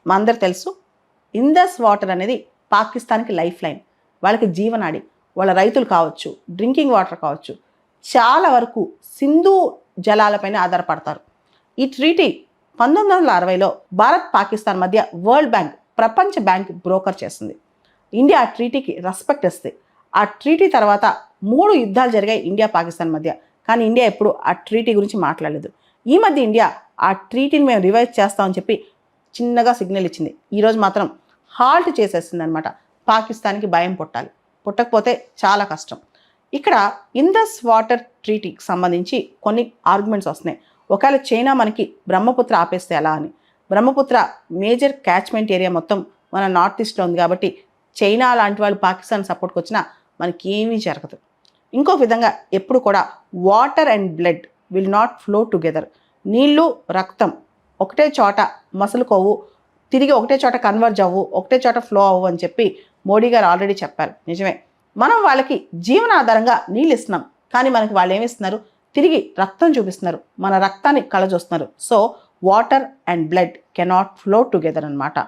మా అందరు తెలుసు, ఇందస్ వాటర్ అనేది పాకిస్తాన్కి లైఫ్ లైన్, వాళ్ళకి జీవనాడి. వాళ్ళ రైతులు కావచ్చు, డ్రింకింగ్ వాటర్ కావచ్చు, చాలా వరకు సింధు జలాలపైన ఆధారపడతారు. ఈ ట్రీటీ 1960లో భారత్ పాకిస్తాన్ మధ్య వరల్డ్ బ్యాంక్, ప్రపంచ బ్యాంక్ బ్రోకర్ చేస్తుంది. ఇండియా ఆ ట్రీటీకి రెస్పెక్ట్ ఇస్తుంది. ఆ ట్రీటీ తర్వాత 3 యుద్ధాలు జరిగాయి ఇండియా పాకిస్తాన్ మధ్య, కానీ ఇండియా ఎప్పుడు ఆ ట్రీటీ గురించి మాట్లాడలేదు. ఈ మధ్య ఇండియా ఆ ట్రీటీని మేము రివైజ్ చేస్తామని చెప్పి చిన్నగా సిగ్నల్ ఇచ్చింది. ఈరోజు మాత్రం హాల్ట్ చేసేస్తుంది అనమాట. పాకిస్తాన్కి భయం పుట్టాలి, పుట్టకపోతే చాలా కష్టం. ఇక్కడ ఇందస్ వాటర్ ట్రీటీకి సంబంధించి కొన్ని ఆర్గ్యుమెంట్స్ వస్తున్నాయి. ఒకవేళ చైనా మనకి బ్రహ్మపుత్ర ఆపేస్తే ఎలా అని. బ్రహ్మపుత్ర మేజర్ క్యాచ్మెంట్ ఏరియా మొత్తం మన నార్త్ ఈస్ట్లో ఉంది కాబట్టి చైనా లాంటి వాళ్ళు పాకిస్తాన్ సపోర్ట్కి వచ్చినా మనకి ఏమీ జరగదు. ఇంకో విధంగా ఎప్పుడు కూడా water and blood will not flow together. నీళ్ళు రక్తం ఒకటే చోట మసలుకోవు, తిరిగి ఒకటే చోట కన్వర్జ్ అవ్వు, ఒకటే చోట ఫ్లో అవ్వు అని చెప్పి మోడీ గారు ఆల్రెడీ చెప్పారు. నిజమే, మనం వాళ్ళకి జీవనాధారంగా నీళ్ళు ఇస్తున్నాం, కానీ మనకి వాళ్ళు ఏమిస్తున్నారు, తిరిగి రక్తం చూపిస్తున్నారు, మన రక్తాన్ని కళజొస్తున్నారు. So water and blood cannot flow together అనమాట.